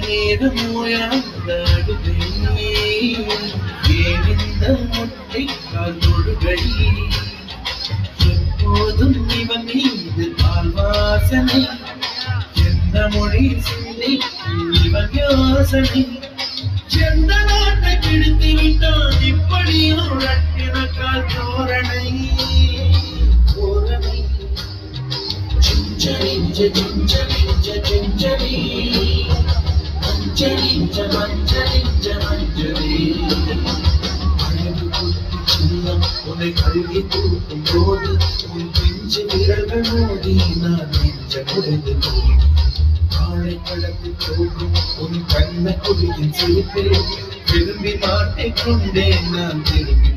நேரமோயாடுதே ஏனிந்த முட்டை கால்கொடுகை எப்போதும் இவன் மீது பால் வாசனை எந்த மொழி சிந்தி இவன் யோசனை எந்த நாட்டை பிடித்து விட்டான் இப்படியும் ரட்டின கால் தோரணை தோரணை சிஞ்சலிஞ்ச சிஞ்சலிஞ்ச சிஞ்சலி மஞ்சளிஞ்ச மஞ்சளிஞ்ச மஞ்சளி அழகு குட்டி சின்னம் உன்னை கழுகி தூக்கும் போது உன் பிஞ்சு விரல்கள் மோதி நான் நெஞ்ச குறைந்து போய் காளை கடந்து போகும் உன் கண்ண குடியின் சிரிப்பில் விரும்பி மாட்டிக் கொண்டேன் நான் திரும்பி